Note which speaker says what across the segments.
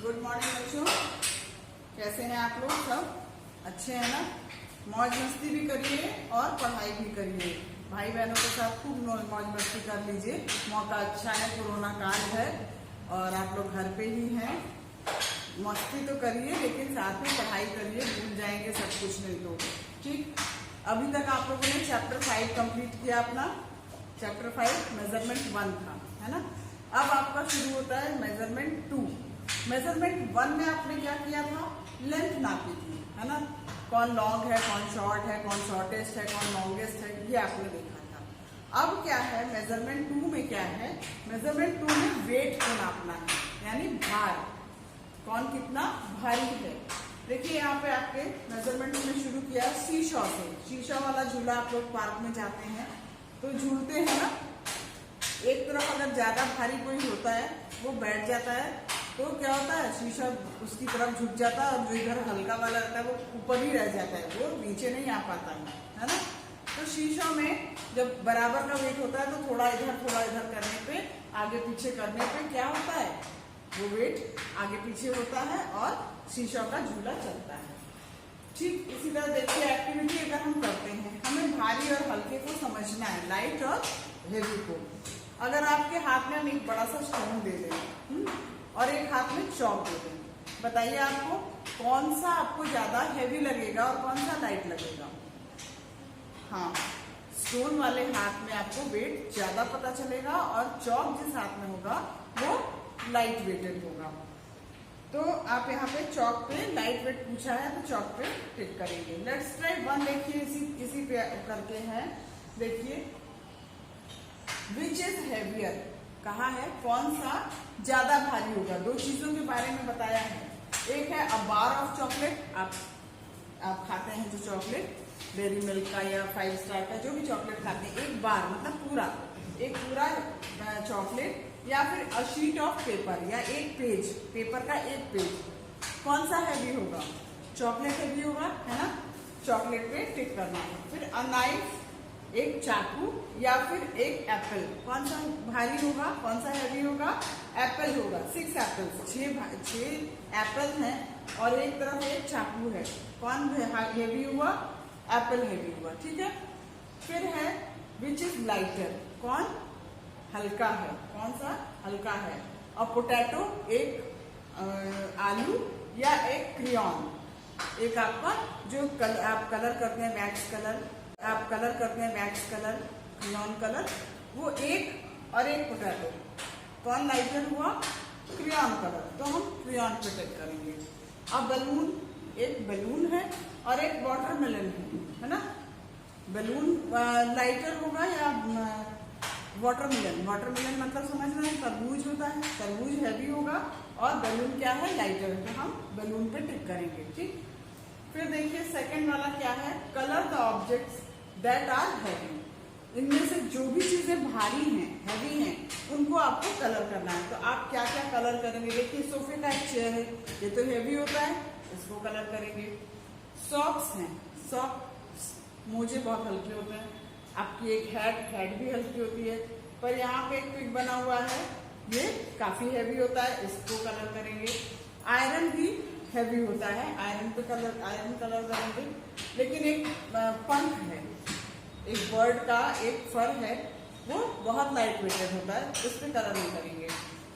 Speaker 1: Good morning बच्चों, कैसे हैं आप लोग? सब अच्छे हैं ना? मौज मस्ती भी करिए और पढ़ाई भी करिए। भाई बहनों के साथ खूब मौज मस्ती कर लीजिए। मौका अच्छा है, कोरोना काल है और आप लोग घर पे ही हैं। मस्ती तो करिए लेकिन साथ में पढ़ाई करिए, भूल जाएंगे सब कुछ नहीं तो। ठीक, अभी तक आप लोगों ने चैप्टर 5 कंप्लीट किया अपना। चैप्टर 5 मेजरमेंट 1 था, है ना? अब आपका शुरू होता है मेजरमेंट 2। मेजरमेंट 1 में आपने क्या किया था? लेंथ नापी थी, है ना? कौन लॉन्ग है, कौन शॉर्ट है, कौन शॉर्टेस्ट है, कौन लॉन्गेस्ट है, ये आपने देखा था। अब क्या है मेजरमेंट 2 में? क्या है मेजरमेंट 2 में? वेट को नापना है, यानी भार, कौन कितना भारी है। देखिए यहाँ पे आपके मेजरमेंट में शुरू किया शीशा से। शीशा वाला झूला आप लोग पार्क में जाते हैं तो झूलते हैं ना, एक तरफ अगर ज्यादा भारी कोई होता है वो बैठ जाता है तो क्या होता है, शीशा उसकी तरफ झुक जाता है और जो इधर हल्का वाला रहता है वो ऊपर ही रह जाता है, वो नीचे नहीं आ पाता है ना? तो शीशा में जब बराबर का वेट होता है तो थोड़ा इधर करने पे, आगे पीछे करने पे क्या होता है, वो वेट आगे पीछे होता है और शीशा का झूला चलता है। ठीक इसी तरह देखिए एक्टिविटी अगर हम करते हैं, हमें भारी और हल्के को समझना है, लाइट और हेवी को। अगर आपके हाथ में हम एक बड़ा सा स्टोन दे दें और एक हाथ में चॉक दे दें, बताइए आपको कौन सा आपको ज्यादा हैवी लगेगा और कौन सा लाइट लगेगा? हाँ, स्टोन वाले हाथ में आपको वेट ज्यादा पता चलेगा और चॉक जिस हाथ में होगा वो लाइट वेटेड होगा। तो आप यहाँ पे चॉक पे लाइट वेट पूछा है तो चॉक पे टिक करेंगे। लेट्स ट्राई 1 देखिए, इसी पे करके हैं। देखिए विच इज हैवियर, कहा है कौन सा ज्यादा भारी होगा। 2 चीजों के बारे में बताया है। एक है अ बार ऑफ चॉकलेट, आप खाते हैं जो चॉकलेट, डेयरी मिल्क का या 5 स्टार का जो भी चॉकलेट खाते हैं, एक बार मतलब एक पूरा चॉकलेट, या फिर अ शीट ऑफ पेपर, या एक पेज, पेपर का एक पेज। कौन सा हैवी होगा? चॉकलेट हैवी होगा, है ना? चॉकलेट पे टिक करना है। फिर अ नाइफ, एक चाकू, या फिर एक एप्पल, कौन सा भारी होगा, कौन सा हैवी होगा? एप्पल होगा। 6 एप्पल्स, 6 एप्पल हैं और एक तरफ एक चाकू है, कौन हैवी हुआ? एप्पल हैवी हुआ। ठीक है। फिर है विच इज लाइटर, कौन हल्का है, कौन सा हल्का है? और पोटैटो, एक आलू, या एक क्रेयॉन, एक आपका जो आप कलर करते हैं वैक्स कलर, आप कलर करते हैं वैक्स कलर, क्रेयॉन कलर, वो एक और एक पोटैटो, कौन लाइटर हुआ? क्रेयॉन कलर, तो हम क्रेयॉन पे टिक करेंगे। अब बलून, एक बलून है और एक वाटरमेलन है ना? बलून लाइटर होगा या वाटरमेलन? वाटरमेलन मतलब समझना है, तरबूज होता है, तरबूज हैवी होगा और बलून क्या है? लाइटर, तो हम बलून पे टिक करेंगे। ठीक। फिर देखिए सेकंड वाला क्या है? Colour the objects that are heavy. इनमें से जो भी चीजें भारी हैं, हैवी हैं, उनको आपको कलर करना है। तो आप क्या क्या कलर करेंगे? देखिए सोफे का एक चेयर है, ये तो हैवी होता है, इसको कलर करेंगे। सॉक्स हैं, सॉक्स मोजे बहुत हल्के होते हैं। आपकी एक हेड भी हल्की होती है, पर यहाँ पे एक पिक बना हुआ है, ये काफी हैवी होता है, इसको कलर करेंगे। आयरन भी हैवी होता है, आयरन कलर करेंगे। लेकिन एक पंख है, एक बर्ड का एक फर है, वो बहुत लाइट वेटेड होता है, इस पे कलर नहीं करेंगे।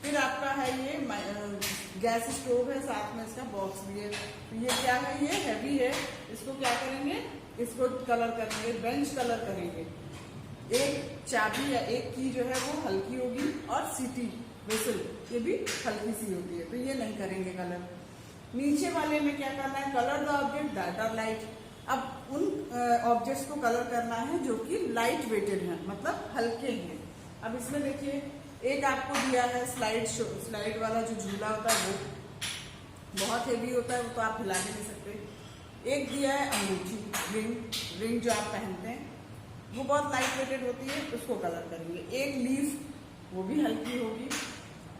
Speaker 1: फिर आपका है ये गैस स्टोव है, साथ में इसका बॉक्स भी है, तो ये क्या है? ये हैवी है, इसको क्या करेंगे? इसको कलर करेंगे। बेंच कलर करेंगे। एक चाबी या एक की जो है वो हल्की होगी और सिटी विसल ये भी हल्की सी होती है, तो ये नहीं करेंगे कलर। नीचे वाले में क्या करना है? Colour the object that are light. अब उन ऑब्जेक्ट्स को कलर करना है जो कि लाइट वेटेड है, मतलब हल्के हैं। अब इसमें देखिए एक आपको दिया है स्लाइड वाला जो झूला होता है वो बहुत हेवी होता है, वो तो आप हिला भी नहीं सकते। एक दिया है अंगूठी, रिंग जो आप पहनते हैं, वो बहुत लाइट वेटेड होती है, उसको कलर करेंगे। एक लीफ, वो भी हल्की होगी।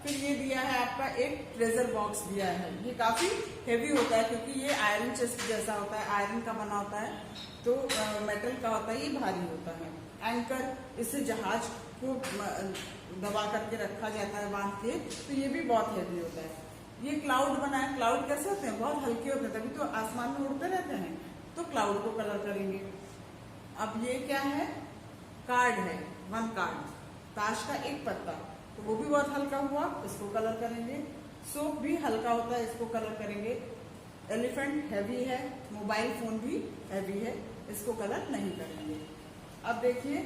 Speaker 1: फिर ये दिया है आपका एक ट्रेजर बॉक्स दिया है, ये काफी हेवी होता है क्योंकि ये आयरन चेस्ट जैसा होता है, आयरन का बना होता है, तो मेटल का होता है, ये भारी होता है। एंकर, इससे जहाज को दबा करके रखा जाता है बांध के, तो ये भी बहुत हेवी होता है। ये क्लाउड बना है, क्लाउड कैसे होते हैं, बहुत हल्के होते हैं, तभी तो आसमान में उड़ते रहते हैं, तो क्लाउड को कलर करेंगे। अब ये क्या है, कार्ड है, 1 कार्ड, ताश का 1 पत्ता, तो वो भी बहुत हल्का हुआ, इसको कलर करेंगे। सोप भी हल्का होता है, इसको कलर करेंगे। एलिफेंट हैवी है, मोबाइल फोन भी हैवी है, इसको कलर नहीं करेंगे। अब देखिए,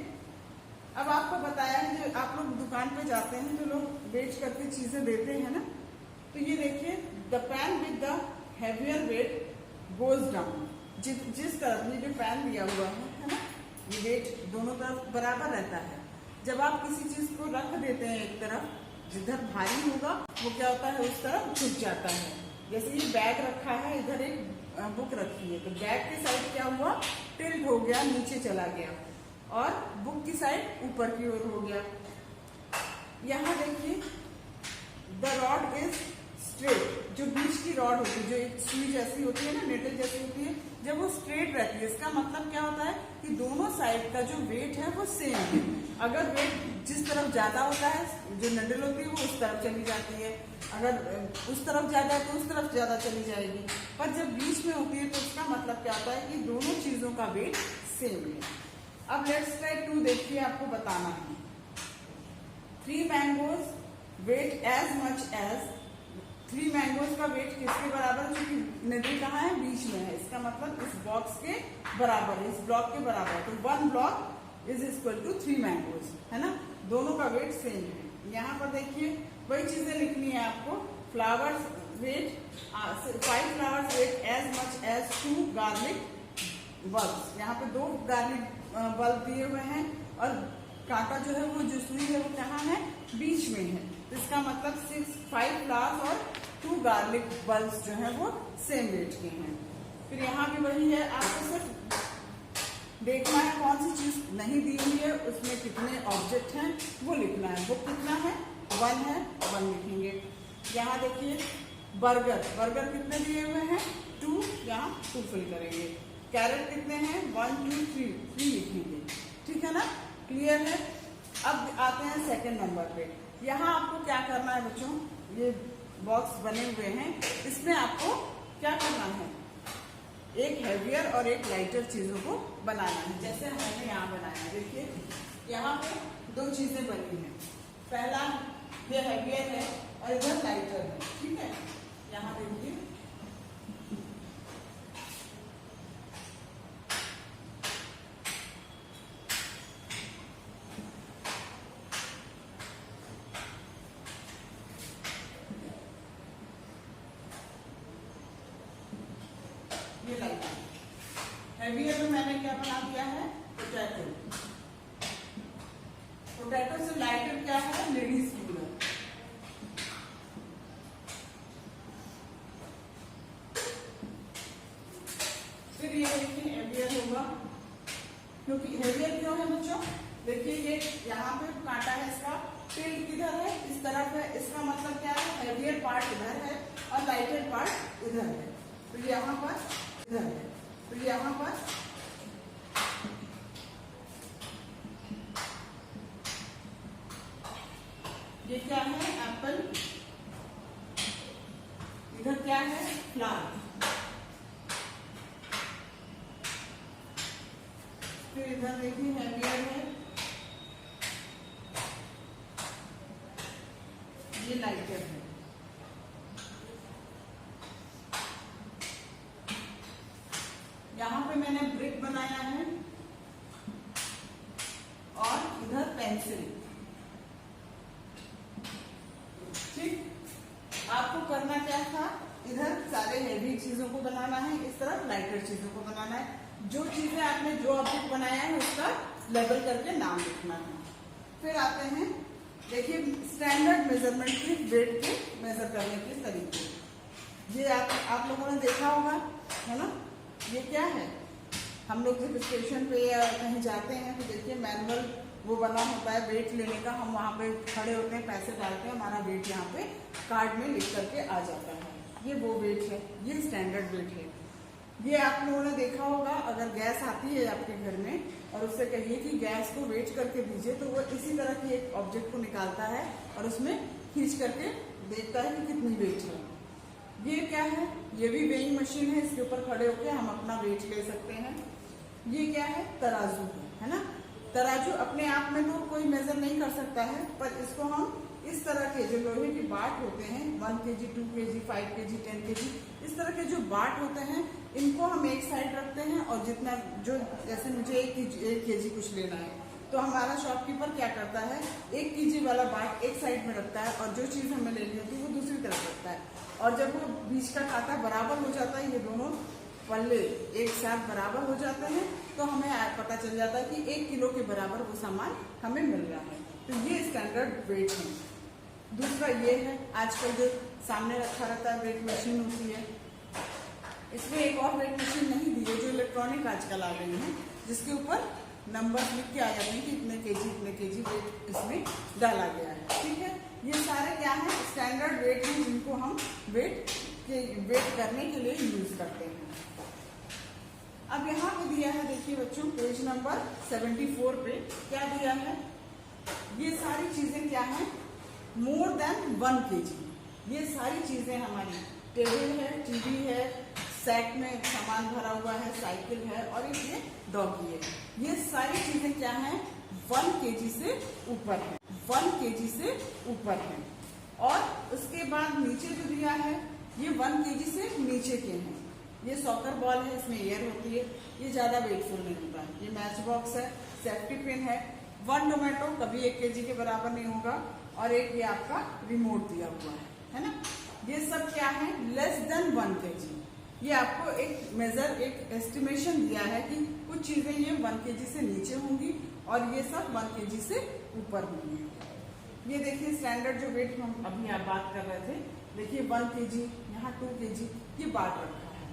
Speaker 1: अब आपको बताया है, जो आप लोग दुकान पे जाते हैं तो लोग बेच करके चीजें देते हैं ना, तो ये देखिए, the pan with the heavier weight goes down. जिस तरफ ये जो पैन दिया हुआ है ना, ये वेट दोनों तरफ बराबर रहता है। जब आप किसी चीज को रख देते हैं एक तरफ, जिधर भारी होगा वो क्या होता है, उस तरफ झुक जाता है। जैसे ये बैग रखा है, इधर एक बुक रखी है, तो बैग की साइड क्या हुआ, टिल्ट हो गया, नीचे चला गया, और बुक की साइड ऊपर की ओर हो गया। यहाँ देखिए, द रॉड इज स्ट्रेट, जो बीच की रॉड होती है, जो एक सुई जैसी होती है ना, नेटल जैसी होती है, जब वो स्ट्रेट रहती है, इसका मतलब क्या होता है कि दोनों साइड का जो वेट है वो सेम है। अगर वेट जिस तरफ ज्यादा होता है, जो नडल होती है वो उस तरफ चली जाती है, अगर उस तरफ ज्यादा है तो उस तरफ ज्यादा चली जाएगी, पर जब बीच में होती है तो उसका मतलब क्या होता है कि दोनों चीजों का वेट सेम है। अब लेट्स ट्राई 2 देखिए, आपको बताना है। 3 mangoes weight as much as, 3 mangoes का वेट किसके बराबर है, क्योंकि नदी कहाँ है, बीच में है, इसका मतलब इस बॉक्स के बराबर है, इस ब्लॉक के बराबर है, तो 1 block is equal to 3 mangoes, है ना, दोनों का वेट सेम है। यहाँ पर देखिए, वही चीजें लिखनी है आपको। Flowers weight 5 flowers weight as much as 2 garlic bulb. यहाँ पे 2 गार्लिक बल्ब दिए हुए हैं, और कांटा जो है वो जो सुई है वो कहाँ है, बीच में है, तो इसका मतलब 5 फ्लावर्स और 2 गार्लिक बल्ब्स जो है वो सेम वेट के हैं। फिर यहाँ भी वही है, आपको सिर्फ देखना है कौन सी चीज नहीं दी हुई है, उसमें कितने ऑब्जेक्ट हैं वो लिखना है। बुक कितना है, 1 है, 1 लिखेंगे। यहाँ देखिए, बर्गर कितने दिए हुए हैं, 2, यहाँ 2 फिल करेंगे। कैरेट कितने हैं, 1 2 3 लिखेंगे, ठीक है ना, क्लियर है। अब आते हैं सेकंड नंबर पे। यहाँ आपको क्या करना है बच्चों, ये बॉक्स बने हुए हैं, इसमें आपको क्या करना है, एक हैवियर और एक लाइटर चीजों को बनाना है, जैसे हमने यहाँ बनाया है। देखिए, यहाँ पे 2 चीजें बनी हैं, पहला ये हैवियर है और इधर लाइटर है, ठीक है। यहाँ देखिए, ये लाइटर, हैवियर में मैंने क्या बना दिया है, पोटैटो। पोटैटो से लाइटर क्या है, लेडीज कूलर। फिर ये देखिए, हैवियर होगा, क्योंकि हैवियर क्यों है बच्चों, देखिए ये यहाँ पे कांटा है, इसका टिल्ट किधर है, इस तरफ है, इसका मतलब क्या है, हैवियर पार्ट इधर है और लाइटर पार्ट इधर है, तो यहाँ पर इधर है, तो यहाँ पर ये क्या है, एप्पल, इधर क्या है, फ्लावर, फिर इधर देखिए हैवियर है, ये लाइटर है। यहाँ पे मैंने ब्रिक बनाया है और इधर पेंसिल, ठीक। आपको करना क्या था, इधर सारे हैवी चीजों को बनाना है, इस तरफ लाइटर चीजों को बनाना है। जो चीजें आपने जो ऑब्जेक्ट बनाया है उसका लेबल करके नाम लिखना है। फिर आते हैं, देखिए, स्टैंडर्ड मेजरमेंट की वेट के मेजर करने के तरीके। ये आप लोगों ने देखा होगा, है ना, ये क्या है, हम लोग जब स्टेशन पे या कहीं जाते हैं तो देखिए मैनुअल वो बना होता है वेट लेने का, हम वहाँ पे खड़े होते हैं, पैसे डालते हैं, हमारा वेट यहाँ पे कार्ड में लिख करके आ जाता है, ये वो वेट है, ये स्टैंडर्ड वेट है। ये आप लोगों ने देखा होगा, अगर गैस आती है आपके घर में और उससे कहिए कि गैस को वेट करके दीजिए, तो वो इसी तरह की एक ऑब्जेक्ट को निकालता है और उसमें खींच करके देखता है कि कितनी वेट है। ये क्या है, ये भी वेइंग मशीन है, इसके ऊपर खड़े होकर हम अपना वेट ले सकते हैं। ये क्या है, तराजू है ना। तराजू अपने आप में तो कोई मेजर नहीं कर सकता है, पर इसको हम इस तरह के जो लोहे के बाट होते हैं 1 kg, 2 kg, 5 kg, 10 kg, इस तरह के जो बाट होते हैं इनको हम एक साइड रखते हैं और जितना जो जैसे मुझे 1 kg कुछ लेना है तो हमारा शॉपकीपर क्या करता है 1 kg वाला बाट एक साइड में रखता है और जो चीज हमें लेनी होती है वो दूसरी तरफ रखता है। और जब वो बीच का कांटा बराबर हो जाता है, ये दोनों पल्ले एक साथ बराबर हो जाते हैं तो हमें पता चल जाता है कि 1 किलो के बराबर वो सामान हमें मिल रहा है। तो ये स्टैंडर्ड वेट है। दूसरा ये है, आजकल जो सामने रखा रहता है वेट मशीन होती है, इसमें एक और वेट मशीन नहीं दी है जो इलेक्ट्रॉनिक आजकल आ गई है, जिसके ऊपर नंबर लिख के आ जाते हैं कि इतने केजी वेट इसमें डाला गया है। ठीक है, ये सारे क्या है, स्टैंडर्ड वेट हैं जिनको हम वेट करने के लिए यूज करते हैं। अब यहाँ पे दिया है, देखिए बच्चों, पेज नंबर 74 पे क्या दिया है, ये सारी चीजें क्या है, मोर देन 1 kg। ये सारी चीजें हमारी टेबल है, टीवी है, सैक में सामान भरा हुआ है, साइकिल है और एक ये डॉगी है। ये सारी चीजें क्या है, 1 kg से ऊपर है, 1 kg से ऊपर है। और उसके बाद नीचे जो दिया है ये 1 kg से नीचे के हैं। ये सॉकर बॉल है, इसमें एयर होती है, ये ज्यादा वेटफुल नहीं होता है। ये मैच बॉक्स है, सेफ्टी पिन है, 1 टोमेटो कभी 1 kg के बराबर नहीं होगा और एक ये आपका रिमोट दिया हुआ है ना। ये सब क्या है, लेस देन 1 kg। ये आपको एक मेजर, एक एस्टिमेशन दिया है कि कुछ चीजें ये 1 kg से नीचे होंगी और ये सब 1 kg से ऊपर होंगी। ये देखिए स्टैंडर्ड जो वेट हम अभी आप बात कर रहे थे, देखिए 1 kg, यहाँ 2 kg, ये बाट रखा है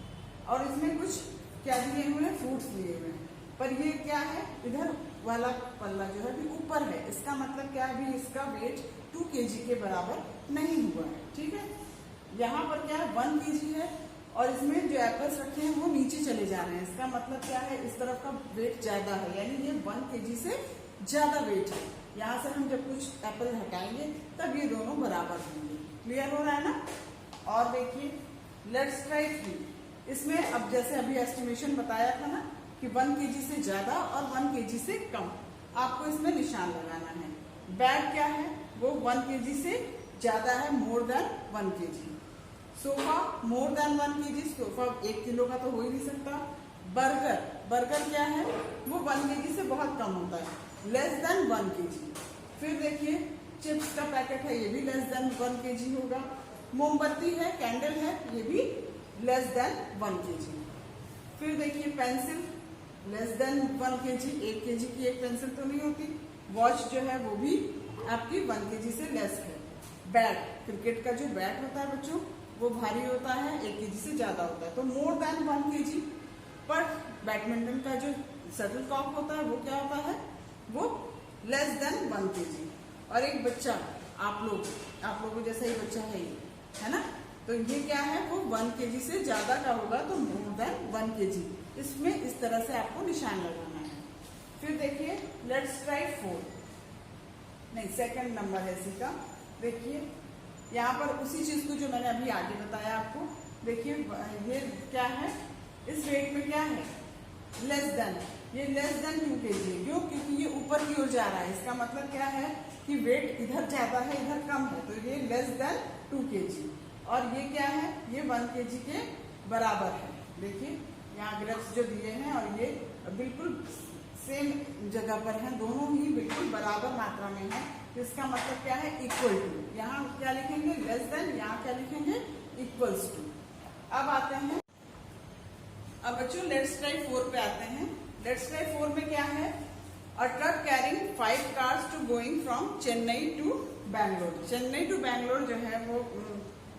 Speaker 1: और इसमें कुछ क्या दिए हुए हैं, फ्रूट्स दिए हुए हैं। पर ये क्या है, इधर वाला पल्ला जो है भी ऊपर है, इसका मतलब क्या है, भी इसका वेट 2 kg के बराबर नहीं हुआ है। ठीक है, यहाँ पर क्या है 1 kg है और इसमें जो एप्पल्स रखे हैं वो नीचे चले जा रहे हैं, इसका मतलब क्या है, इस तरफ का वेट ज्यादा है, यानी ये 1 kg से ज्यादा वेट है। यहाँ से हम जब कुछ एप्पल हटाएंगे तब ये दोनों बराबर होंगे। क्लियर हो रहा है ना। और देखिए लेट्स ट्राई 3, इसमें अब जैसे अभी एस्टिमेशन बताया था ना कि 1 kg से ज्यादा और 1 kg से कम, आपको इसमें निशान लगाना है। बैग क्या है, वो 1 kg से ज्यादा है, more than 1 kg। Sofa more than 1 kg, sofa 1 kilo का तो हो ही नहीं सकता। बर्गर क्या है, वो 1 kg से बहुत कम होता है, लेस देन 1 kg। फिर देखिए चिप्स का पैकेट है, ये भी लेस देन 1 kg होगा। मोमबत्ती है, कैंडल है, ये भी लेस देन 1 kg। फिर देखिए pencil less than 1 kg, 1 kg की एक पेंसिल तो नहीं होती। वॉच जो है वो भी आपकी 1 kg से लेस है। बैट, क्रिकेट का जो बैट होता है बच्चों, वो भारी होता है, 1 kg से ज्यादा होता है, तो मोर देन 1 kg। पर बैडमिंटन का जो शटल कॉक होता है वो क्या होता है, वो लेस देन 1 kg। और एक बच्चा, आप लोगों जैसा ही बच्चा है ना, तो ये क्या है, वो 1 kg से ज्यादा का होगा, तो मोर देन 1 kg। इसमें इस तरह से आपको निशान लगाना है। फिर देखिए लेट्स ट्राई 4, नहीं सेकंड नंबर है इसी का। देखिए यहाँ पर उसी चीज को जो मैंने अभी आगे बताया आपको, देखिए ये क्या है, इस वेट में क्या है, लेस देन, ये लेस देन 2 kg है। क्यों, क्योंकि ये ऊपर की ओर जा रहा है, इसका मतलब क्या है कि वेट इधर ज्यादा है, इधर कम है, तो ये लेस देन 2 kg। और ये क्या है, ये 1 kg के बराबर है। देखिए यहाँ ग्रेप्स जो दिए हैं और ये बिल्कुल सेम जगह पर हैं, दोनों ही बिल्कुल बराबर मात्रा में है, तो इसका मतलब क्या है, इक्वल टू। यहाँ क्या लिखेंगे, लेस देन, यहाँ क्या लिखेंगे, इक्वल्स टू। अब आते हैं, अब बच्चों लेट्स ट्राई 4 पे आते हैं। लेट्स ट्राई 4 में क्या है, a truck carrying 5 cars to going from Chennai to Bangalore. Chennai to Bangalore जो है वो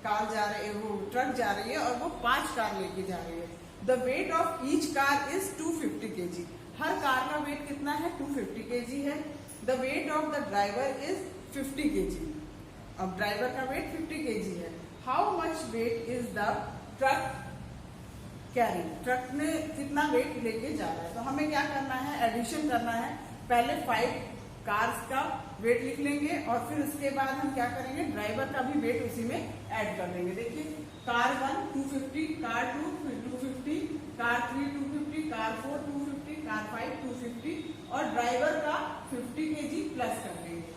Speaker 1: कार जा रही है, वो ट्रक जा रही है और वो 5 कार लेके जा रही है। The weight of each car is 250 kg। हर कार का वेट कितना है, 250 kg है। The weight of the driver is 50 kg। अब ड्राइवर का वेट 50 kg है। How much weight is the truck carrying, truck में कितना वेट लेके जा रहा है। तो हमें क्या करना है, एडिशन करना है। पहले 5 कार्स का वेट लिख लेंगे और फिर उसके बाद हम क्या करेंगे, ड्राइवर का भी वेट उसी में ऐड कर देंगे। देखिए car 1 250, car 2 250, car 3 250, car 4 250, car 5 250 और ड्राइवर का 50 kg प्लस कर देंगे।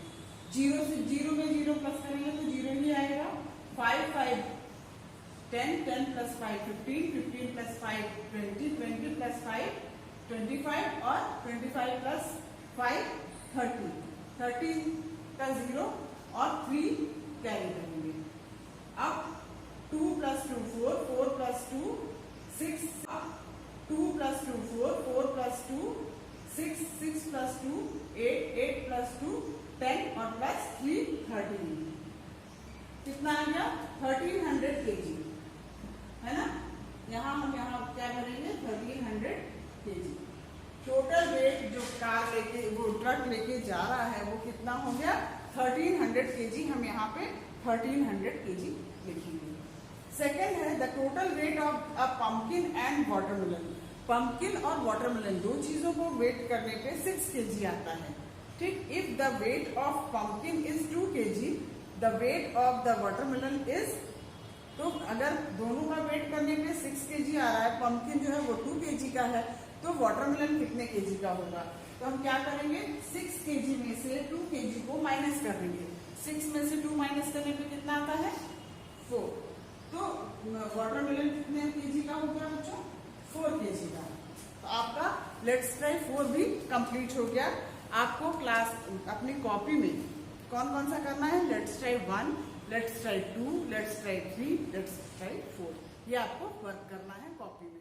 Speaker 1: जीरो से जीरो में जीरो प्लस करेंगे तो जीरो ही आएगा। 5 5 10, 10 प्लस 5 15, 15 प्लस 5 20, 20 प्लस 5 25 और 25 प्लस 5 30, 30 का जीरो और 3 कैरी करेंगे। अब 2 प्लस 2 4, 4 प्लस 2 6, अब 2 प्लस 2 4, 4 प्लस 2 6, 6 प्लस 2 8, 8 प्लस 2 10 और प्लस 3 13। कितना आ गया 1300 kg, है ना। हम यहाँ क्या करेंगे 1300 kg। टोटल वेट जो कार लेके वो ट्रक लेके जा रहा है वो कितना हो गया 1300 kg। हम यहाँ पे 1300 kg लिखेंगे। सेकेंड है the total weight of a pumpkin and watermelon. Pumpkin और वाटरमेलन दो चीजों को वेट करने पे 6 kg आता है, ठीक। If the weight of pumpkin is 2 kg, the weight of the watermelon is, तो अगर दोनों का वेट करने पे 6 kg आ रहा है, पंपकिन जो है वो 2 kg का है, तो वाटरमेलन कितने kg का होगा। तो हम क्या करेंगे 6 kg में से 2 kg को माइनस कर देंगे। 6 में से 2 माइनस करने पे कितना आता है 4। तो वाटरमेलन कितने kg का हो गया बच्चों 4 kg का। तो आपका लेट्स ट्राई 4 भी कंप्लीट हो गया। आपको क्लास अपनी कॉपी में कौन कौन सा करना है, let's try 1, let's try 2, let's try 3, let's try 4, ये आपको वर्क करना है कॉपी में।